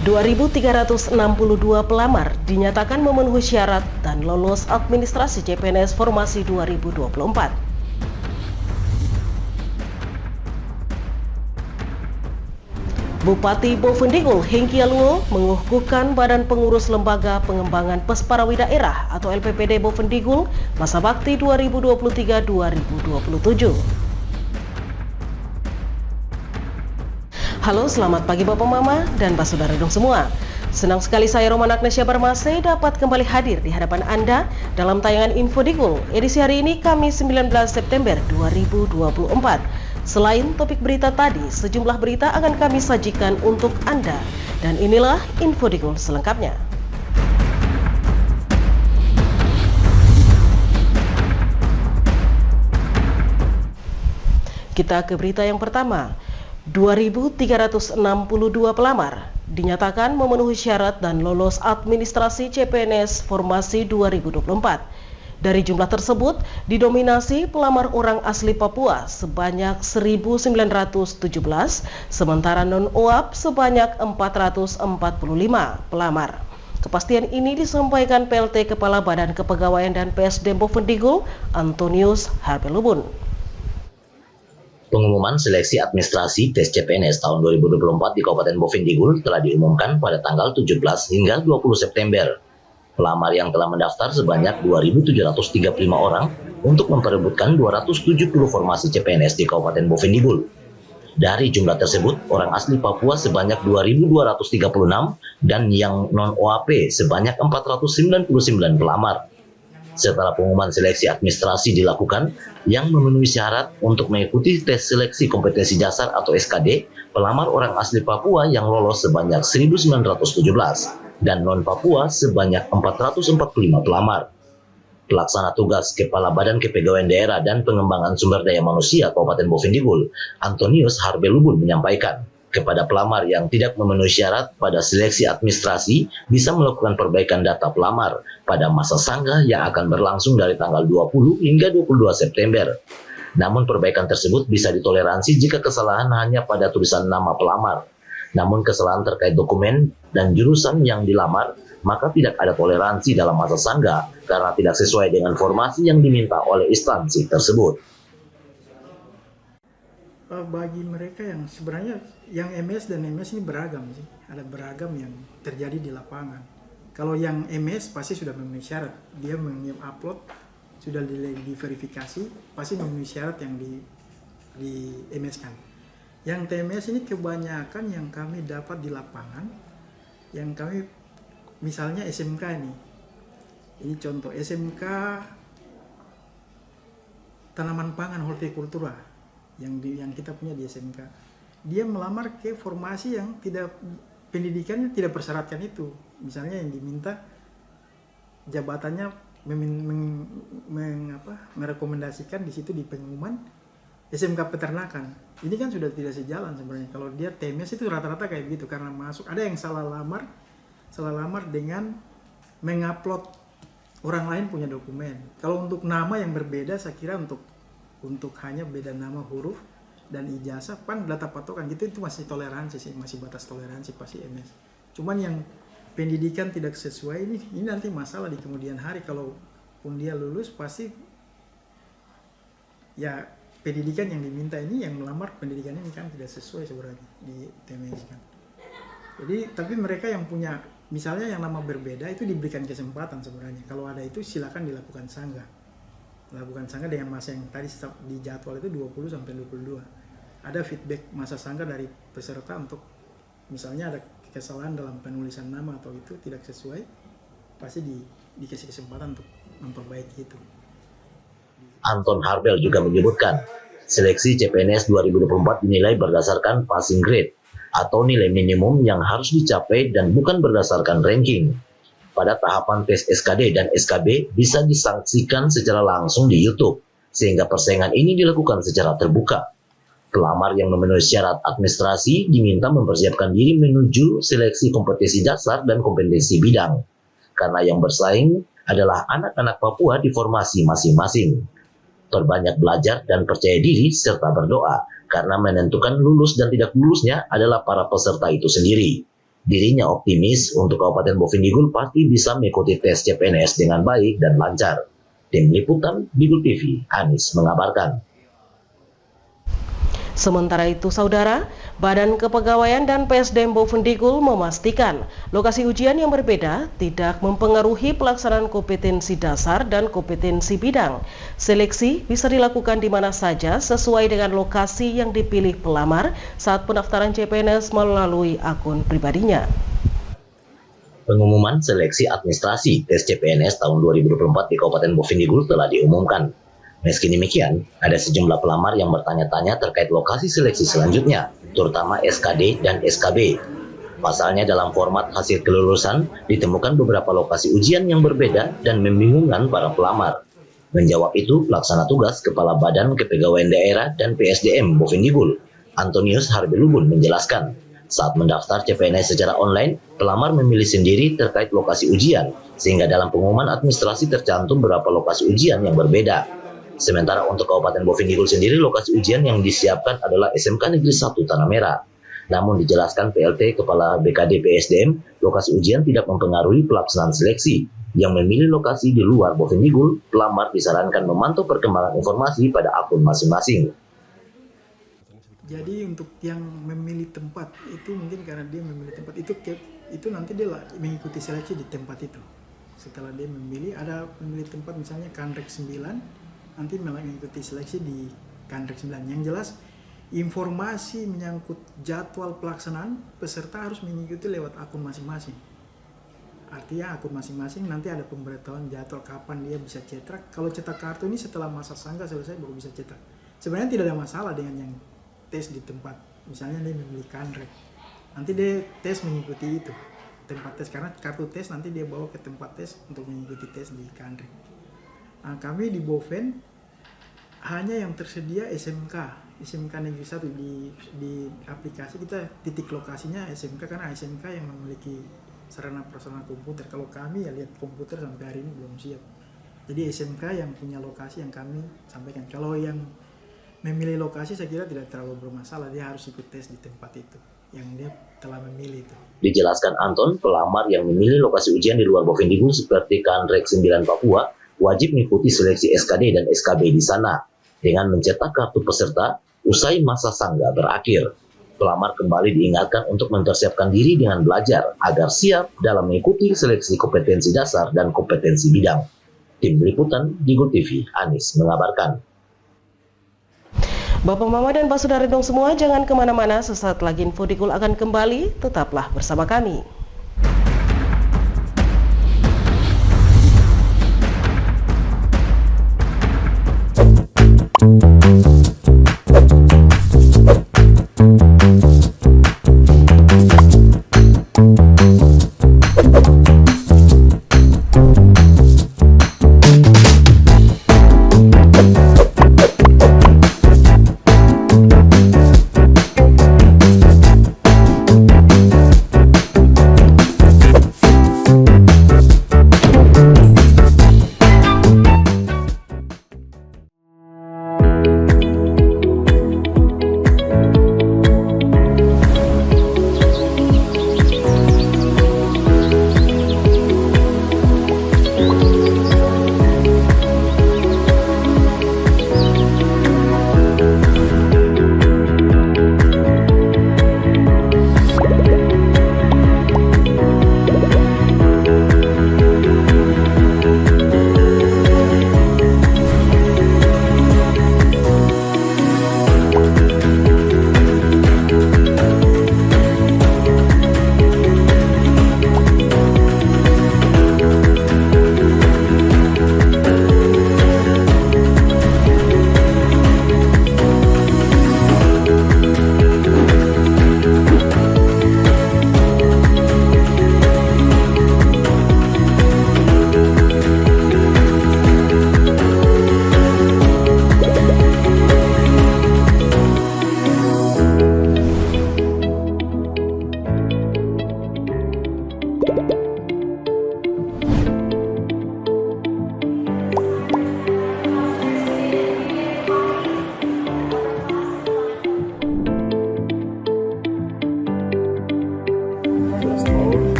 2.362 pelamar dinyatakan memenuhi syarat dan lolos administrasi CPNS Formasi 2024. Bupati Bovendigul Hengki Aluo mengukuhkan Badan Pengurus Lembaga Pengembangan Pesparawi Daerah atau LPPD Bovendigul masa bakti 2023-2027. Halo, selamat pagi Bapak Mama dan Pak Saudara dong semua. Senang sekali saya Roman Agnesia Barmase dapat kembali hadir di hadapan Anda dalam tayangan Info Digul edisi hari ini Kamis 19 September 2024. Selain topik berita tadi, sejumlah berita akan kami sajikan untuk Anda. Dan inilah Info Digul selengkapnya. Kita ke berita yang pertama. 2.362 pelamar dinyatakan memenuhi syarat dan lolos administrasi CPNS Formasi 2024. Dari jumlah tersebut, didominasi pelamar orang asli Papua sebanyak 1.917, sementara non-OAP sebanyak 445 pelamar. Kepastian ini disampaikan PLT Kepala Badan Kepegawaian dan PSDM Bovendigul, Antonius Harbelubun. Pengumuman seleksi administrasi tes CPNS tahun 2024 di Kabupaten Bovendigul telah diumumkan pada tanggal 17 hingga 20 September. Pelamar yang telah mendaftar sebanyak 2.735 orang untuk memperebutkan 270 formasi CPNS di Kabupaten Bovendigul. Dari jumlah tersebut, orang asli Papua sebanyak 2.236 dan yang non-OAP sebanyak 499 pelamar. Setelah pengumuman seleksi administrasi dilakukan, yang memenuhi syarat untuk mengikuti tes seleksi kompetensi dasar atau SKD, pelamar orang asli Papua yang lolos sebanyak 1.917 dan non-Papua sebanyak 445 pelamar. Pelaksana tugas Kepala Badan Kepegawaian Daerah dan Pengembangan Sumber Daya Manusia Kabupaten Bovendigul, Antonius Harbelubun menyampaikan, kepada pelamar yang tidak memenuhi syarat pada seleksi administrasi bisa melakukan perbaikan data pelamar pada masa sanggah yang akan berlangsung dari tanggal 20 hingga 22 September. Namun perbaikan tersebut bisa ditoleransi jika kesalahan hanya pada tulisan nama pelamar. Namun kesalahan terkait dokumen dan jurusan yang dilamar, maka tidak ada toleransi dalam masa sanggah karena tidak sesuai dengan formasi yang diminta oleh instansi tersebut. Bagi mereka yang sebenarnya yang MS dan MS ini beragam sih, ada beragam yang terjadi di lapangan. Kalau yang MS pasti sudah memenuhi syarat, dia upload sudah diverifikasi, pasti memenuhi syarat yang di MS kan. Yang TMS ini kebanyakan yang kami dapat di lapangan, yang kami misalnya SMK ini contoh SMK tanaman pangan hortikultura yang kita punya di SMK, dia melamar ke formasi yang pendidikannya tidak persyaratkan itu. Misalnya yang diminta jabatannya merekomendasikan di situ di pengumuman SMK peternakan. Ini kan sudah tidak sejalan sebenarnya. Kalau dia TMS itu rata-rata kayak begitu karena masuk. Ada yang salah lamar dengan mengupload orang lain punya dokumen. Kalau untuk nama yang berbeda, saya kira untuk hanya beda nama, huruf dan ijazah pan data patokan gitu, itu masih toleransi sih, masih batas toleransi pasti MS. Cuman yang pendidikan tidak sesuai ini nanti masalah di kemudian hari. Kalau pun dia lulus pasti ya pendidikan yang diminta ini, yang melamar pendidikan ini kan tidak sesuai sebenarnya di TMS kan. Jadi tapi mereka yang punya misalnya yang nama berbeda itu diberikan kesempatan sebenarnya. Kalau ada itu silakan dilakukan sanggah. Lakukan sanggah dengan masa yang tadi di jadwal itu 20 sampai 22. Ada feedback masa sanggah dari peserta untuk misalnya ada kesalahan dalam penulisan nama atau itu tidak sesuai, pasti dikasih kesempatan untuk memperbaiki itu. Anton Harbel juga menyebutkan, seleksi CPNS 2024 dinilai berdasarkan passing grade atau nilai minimum yang harus dicapai dan bukan berdasarkan ranking. Pada tahapan tes SKD dan SKB bisa disaksikan secara langsung di YouTube, sehingga persaingan ini dilakukan secara terbuka. Pelamar yang memenuhi syarat administrasi diminta mempersiapkan diri menuju seleksi kompetensi dasar dan kompetensi bidang, karena yang bersaing adalah anak-anak Papua di formasi masing-masing. Perbanyak belajar dan percaya diri serta berdoa, karena menentukan lulus dan tidak lulusnya adalah para peserta itu sendiri. Dirinya optimis untuk Kabupaten Boven Digul pasti bisa mengikuti tes CPNS dengan baik dan lancar. Tim Liputan Digul TV, Anis mengabarkan. Sementara itu, Saudara, Badan Kepegawaian dan PSDM Boven Digul memastikan lokasi ujian yang berbeda tidak mempengaruhi pelaksanaan kompetensi dasar dan kompetensi bidang. Seleksi bisa dilakukan di mana saja sesuai dengan lokasi yang dipilih pelamar saat pendaftaran CPNS melalui akun pribadinya. Pengumuman seleksi administrasi tes CPNS tahun 2024 di Kabupaten Boven Digul telah diumumkan. Meski demikian, ada sejumlah pelamar yang bertanya-tanya terkait lokasi seleksi selanjutnya, terutama SKD dan SKB. Pasalnya dalam format hasil kelulusan, ditemukan beberapa lokasi ujian yang berbeda dan membingungkan para pelamar. Menjawab itu, pelaksana tugas Kepala Badan Kepegawaian Daerah dan PSDM Boven Digul, Antonius Harbelubun menjelaskan, saat mendaftar CPNS secara online, pelamar memilih sendiri terkait lokasi ujian, sehingga dalam pengumuman administrasi tercantum beberapa lokasi ujian yang berbeda. Sementara untuk Kabupaten Boven Digul sendiri, lokasi ujian yang disiapkan adalah SMK Negeri 1 Tanah Merah. Namun dijelaskan PLT Kepala BKD PSDM, lokasi ujian tidak mempengaruhi pelaksanaan seleksi. Yang memilih lokasi di luar Boven Digul, pelamar disarankan memantau perkembangan informasi pada akun masing-masing. Jadi untuk yang memilih tempat itu mungkin karena dia memilih tempat itu nanti dia mengikuti seleksi di tempat itu. Setelah dia memilih, ada memilih tempat misalnya Kanrek 9, nanti mengikuti seleksi di Kanrek 9. Yang jelas informasi menyangkut jadwal pelaksanaan peserta harus mengikuti lewat akun masing-masing. Artinya akun masing-masing nanti ada pemberitahuan jadwal kapan dia bisa cetak. Kalau cetak kartu ini setelah masa sangga selesai baru bisa cetak. Sebenarnya tidak ada masalah dengan yang tes di tempat. Misalnya dia memilih Kanrek, nanti dia tes mengikuti itu tempat tes, karena kartu tes nanti dia bawa ke tempat tes untuk mengikuti tes di Kanrek. Nah, kami di Boven hanya yang tersedia SMK Negeri 1 di aplikasi kita, titik lokasinya SMK karena SMK yang memiliki sarana prasarana komputer. Kalau kami ya lihat komputer sampai hari ini belum siap. Jadi SMK yang punya lokasi yang kami sampaikan. Kalau yang memilih lokasi saya kira tidak terlalu bermasalah, dia harus ikut tes di tempat itu yang dia telah memilih itu. Dijelaskan Anton, pelamar yang memilih lokasi ujian di luar Boven Digul seperti Kanrek 9 Papua wajib mengikuti seleksi SKD dan SKB di sana dengan mencetak kartu peserta usai masa sangga berakhir. Pelamar kembali diingatkan untuk mempersiapkan diri dengan belajar agar siap dalam mengikuti seleksi kompetensi dasar dan kompetensi bidang. Tim Liputan Digul TV, Anis mengabarkan. Bapak, Mama, dan Pak Saudara dong semua, jangan kemana-mana, sesaat lagi Info Digul akan kembali, tetaplah bersama kami.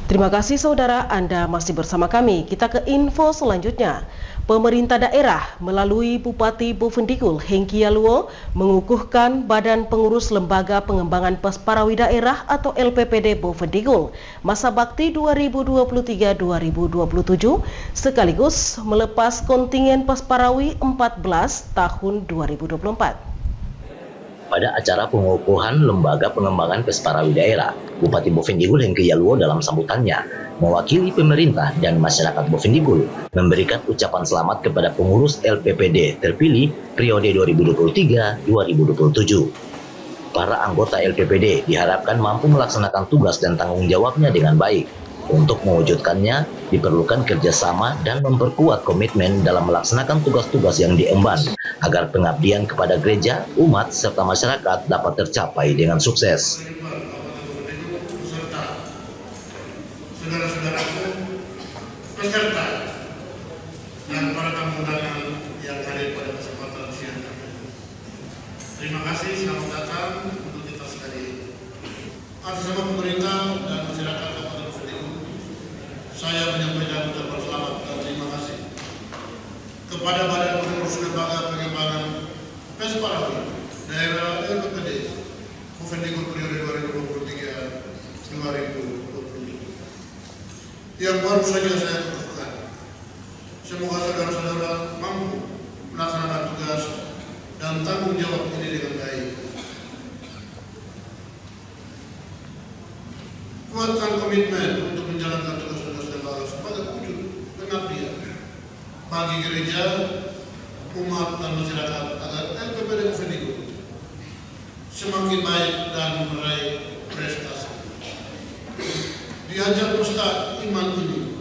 Terima kasih saudara, Anda masih bersama kami. Kita ke info selanjutnya. Pemerintah daerah melalui Bupati Bovendigul Hengki Yaluo mengukuhkan Badan Pengurus Lembaga Pengembangan Pesparawi Daerah atau LPPD Bovendigul masa bakti 2023-2027 sekaligus melepas kontingen Pesparawi 14 tahun 2024. Pada acara pengukuhan Lembaga Pengembangan Pesparawi Daerah, Bupati Bovendigul Hengki Yaluo dalam sambutannya mewakili pemerintah dan masyarakat Bovendigul memberikan ucapan selamat kepada pengurus LPPD terpilih periode 2023-2027. Para anggota LPPD diharapkan mampu melaksanakan tugas dan tanggung jawabnya dengan baik. Untuk mewujudkannya, diperlukan kerjasama dan memperkuat komitmen dalam melaksanakan tugas-tugas yang diemban, agar pengabdian kepada gereja, umat, serta masyarakat dapat tercapai dengan sukses. Saudara-saudaraku, peserta dan para tamu undangan yang hadir pada kesempatan siang hari. Terima kasih, selamat datang untuk kita sekalian. Atas nama pemerintah dan masyarakat Kabupaten Bovendigul, saya menyampaikan ucapan selamat dan terima kasih kepada Badan Pengurus Lembaga Pengembangan Pesparawi Daerah LPPD Bovendigul periode 2023-2027 yang baru saja saya kukuhkan. Semoga saudara-saudara mampu melaksanakan tugas dan tanggung jawab ini dengan baik. Kuatkan komitmen untuk menjalankan tugas-tugas lembaga sebagai wujud pengabdian bagi gereja, umat, dan masyarakat agar LPPD Bovendigul semakin baik dan meraih prestasi. Diajak Ustaz iman ini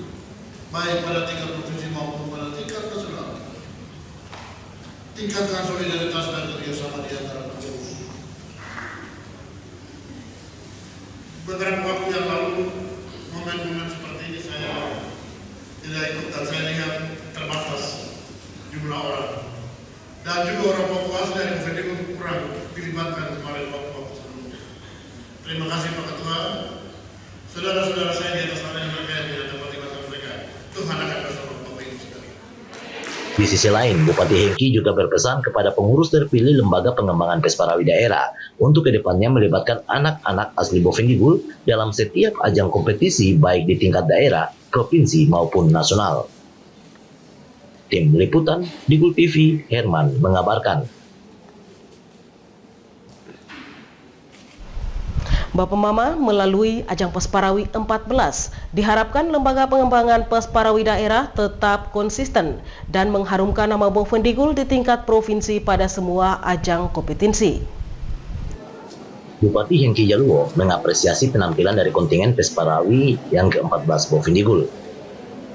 baik pada tingkat provinsi maupun pada tingkat nasional. Tingkatkan solidaritas dan kerjasama di antara pengurus. Beberapa waktu yang lalu, momen-momen seperti ini saya tidak ikut dan saya lihat terbatas jumlah orang. Dan juga orang Papua dari Bovendigul kurang dilibatkan kemarin waktu-waktu sebelumnya. Terima kasih Pak Ketua. Saudara-saudara saya di atas tanah mereka yang tidak dapat dibantu mereka. Tuhan akan bersama Bapak Ibu sekalian. Di sisi lain, Bupati Hengki juga berpesan kepada pengurus terpilih Lembaga Pengembangan Pesparawi Daerah untuk kedepannya melibatkan anak-anak asli Bovendigul dalam setiap ajang kompetisi baik di tingkat daerah, provinsi maupun nasional. Tim Liputan Digul TV, Herman mengabarkan. Bapak Mama melalui ajang Pesparawi 14 diharapkan Lembaga Pengembangan Pesparawi Daerah tetap konsisten dan mengharumkan nama Bovendigul di tingkat provinsi pada semua ajang kompetisi. Bupati Hengki Yaluo mengapresiasi penampilan dari kontingen Pesparawi yang ke-14 Bovendigul.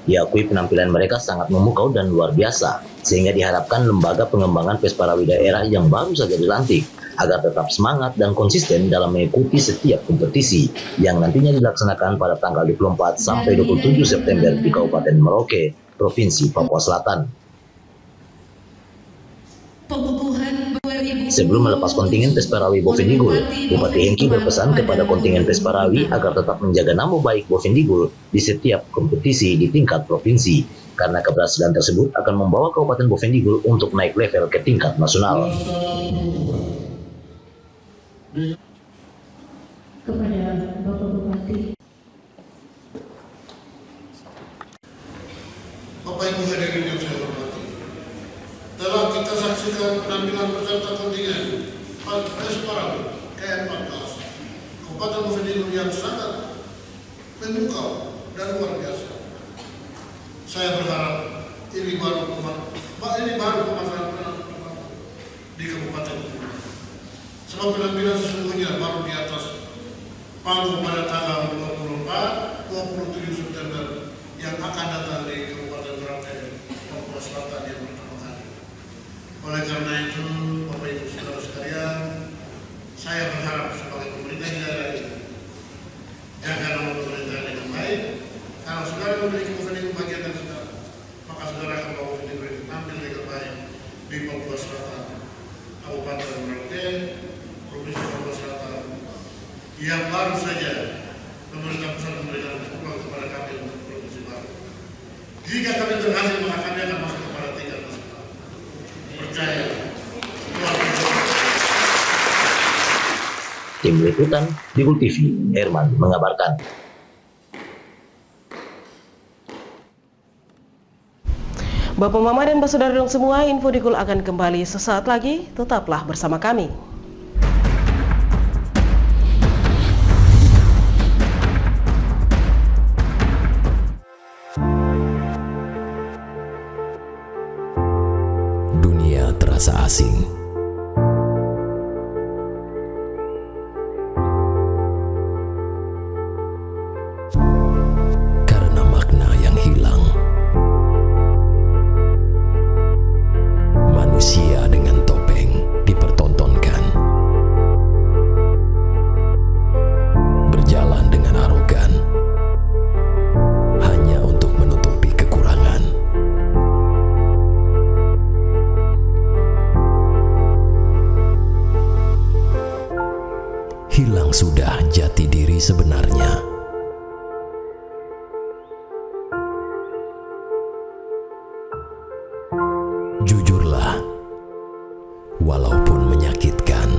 Diakui penampilan mereka sangat memukau dan luar biasa, sehingga diharapkan Lembaga Pengembangan Pesparawi Daerah yang baru saja dilantik agar tetap semangat dan konsisten dalam mengikuti setiap kompetisi yang nantinya dilaksanakan pada tanggal 24 sampai 27 September di Kabupaten Merauke, Provinsi Papua Selatan. Sebelum melepas kontingen Pesparawi Bovendigul, Bupati Hengki berpesan kepada kontingen Pesparawi agar tetap menjaga nama baik Bovendigul di setiap kompetisi di tingkat provinsi, karena keberhasilan tersebut akan membawa Kabupaten Bovendigul untuk naik level ke tingkat nasional. Kepada Bapak Bupati. Bapak Ibu hadirin yang saya hormati, telah kita saksikan penampilan peserta kontingen Pesparawi ke-14 Kabupaten Bovendigul yang sangat memukau dan luar biasa. Saya berharap ini baru pemasaran di Kabupaten Bovendigul. Sebab penampilan sesungguhnya baru di atas panggung pada tanggal 24-27 September yang akan datang di Kabupaten Merauke, Papua Selatan yang pertama kali. Oleh karena itu, Bapak Ibu Saudara sekalian, saya berharap sebagai pemerintah daerah ini, jaga nama pemerintah dengan baik. Kalau saudara memiliki Bovendigul bagian dari saudara, maka saudara akan bawa Bovendigul tampil dengan baik di Papua Selatan, Kabupaten Merauke, Provinsi Papua Selatan, yang baru saja pemerintah pusat memberikan Jika kami berhasil, maka kami akan masuk kepada tingkat nasional. Percaya. Tim Liputan Digul TV, Herman mengabarkan. Bapak Mama dan Saudara dong semua, info Digul akan kembali sesaat lagi. Tetaplah bersama kami. Dunia terasa asing. Karena makna yang hilang. Manusia dengan topeng dipertontonkan. Berjalan dengan arogan. Hanya untuk menutupi kekurangan. Hilang sudah jati diri sebenarnya. Jujurlah, walaupun menyakitkan.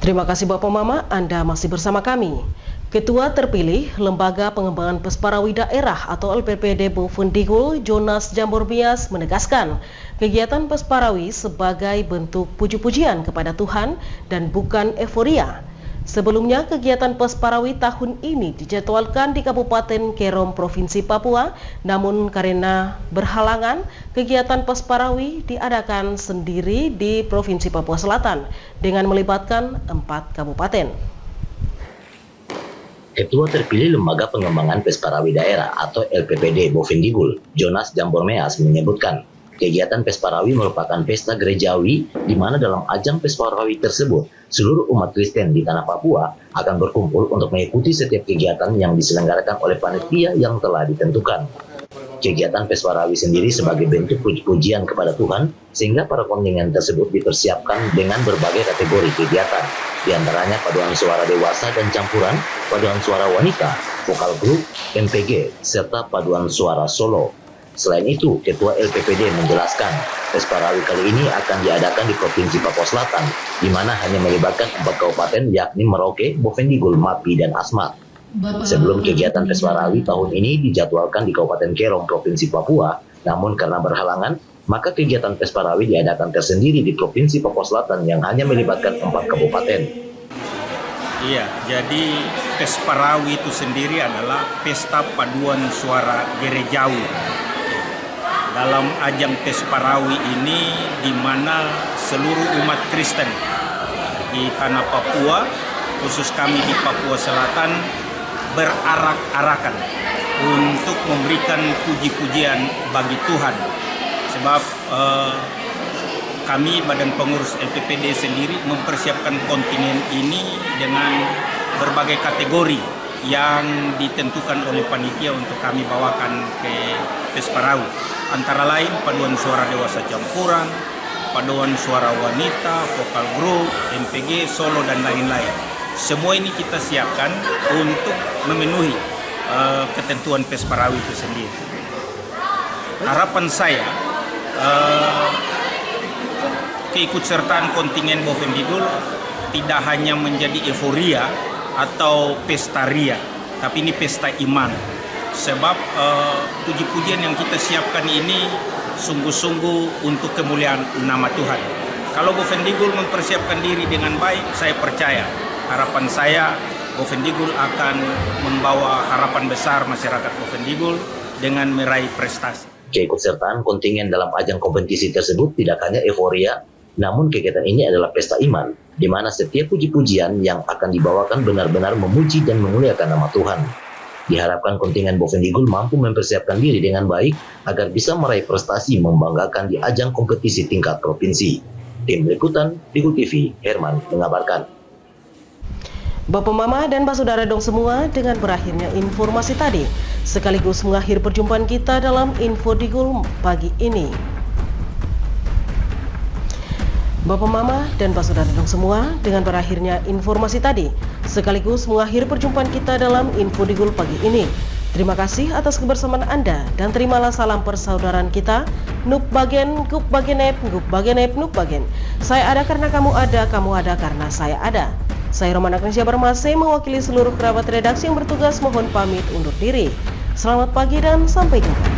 Terima kasih Bapak Mama, Anda masih bersama kami. Ketua terpilih Lembaga Pengembangan Pesparawi Daerah atau LPPD Boven Digul, Jonas Jambormias menegaskan kegiatan Pesparawi sebagai bentuk puji-pujian kepada Tuhan dan bukan euforia. Sebelumnya, kegiatan Pesparawi tahun ini dijadwalkan di Kabupaten Kerom, Provinsi Papua, namun karena berhalangan, kegiatan Pesparawi diadakan sendiri di Provinsi Papua Selatan dengan melibatkan 4 kabupaten. Ketua terpilih Lembaga Pengembangan Pesparawi Daerah atau LPPD Boven Digul, Jonas Jambormeas menyebutkan, kegiatan Pesparawi merupakan pesta gerejawi di mana dalam ajang Pesparawi tersebut, seluruh umat Kristen di tanah Papua akan berkumpul untuk mengikuti setiap kegiatan yang diselenggarakan oleh panitia yang telah ditentukan. Kegiatan Pesparawi sendiri sebagai bentuk puji-pujian kepada Tuhan, sehingga para kontingen tersebut dipersiapkan dengan berbagai kategori kegiatan, di antaranya paduan suara dewasa dan campuran, paduan suara wanita, vokal grup, MPG, serta paduan suara solo. Selain itu, Ketua LPPD menjelaskan, Pesparawi kali ini akan diadakan di Provinsi Papua Selatan, di mana hanya melibatkan 4 kabupaten yakni Merauke, Boven Digul, Mapi, dan Asmat. Sebelum kegiatan Pesparawi tahun ini dijadwalkan di Kabupaten Kerom, Provinsi Papua, namun karena berhalangan, maka kegiatan Pesparawi diadakan tersendiri di Provinsi Papua Selatan yang hanya melibatkan 4 kabupaten. Iya, jadi Pesparawi itu sendiri adalah pesta paduan suara gerejawi. Dalam ajang Pesparawi ini di mana seluruh umat Kristen di tanah Papua, khusus kami di Papua Selatan, berarak-arakan untuk memberikan puji-pujian bagi Tuhan. Sebab kami Badan Pengurus LPPD sendiri mempersiapkan kontingen ini dengan berbagai kategori yang ditentukan oleh panitia untuk kami bawakan ke Pesparawi. Antara lain paduan suara dewasa campuran, paduan suara wanita, vokal grup, MPG, solo, dan lain-lain. Semua ini kita siapkan untuk memenuhi ketentuan Pesparawi itu sendiri. Harapan saya, keikutsertaan kontingen Boven Digul tidak hanya menjadi euforia atau pesta ria, tapi ini pesta iman. Sebab puji-pujian yang kita siapkan ini sungguh-sungguh untuk kemuliaan nama Tuhan. Kalau Boven Digul mempersiapkan diri dengan baik, saya percaya, harapan saya Boven Digul akan membawa harapan besar masyarakat Boven Digul dengan meraih prestasi. Keikutsertaan kontingen dalam ajang kompetisi tersebut tidak hanya euforia, Namun kegiatan ini adalah pesta iman, di mana setiap puji-pujian yang akan dibawakan benar-benar memuji dan memuliakan nama Tuhan. Diharapkan kontingen Bovendigul mampu mempersiapkan diri dengan baik agar bisa meraih prestasi membanggakan di ajang kompetisi tingkat provinsi. Tim Liputan Digul TV, Herman mengabarkan. Bapak Mama dan Pak Saudara dong semua, dengan berakhirnya informasi tadi, sekaligus mengakhiri perjumpaan kita dalam Info Digul pagi ini. Bapak Mama dan Pak Saudara dong semua, dengan berakhirnya informasi tadi, sekaligus mengakhiri perjumpaan kita dalam Info Digul pagi ini. Terima kasih atas kebersamaan Anda dan terimalah salam persaudaraan kita. Nuk bagen, guk bagenep, guk bagenep, nuk bagen. Saya ada karena kamu ada karena saya ada. Saya Roman Agnesia Barmase mewakili seluruh kerabat redaksi yang bertugas mohon pamit undur diri. Selamat pagi dan sampai jumpa.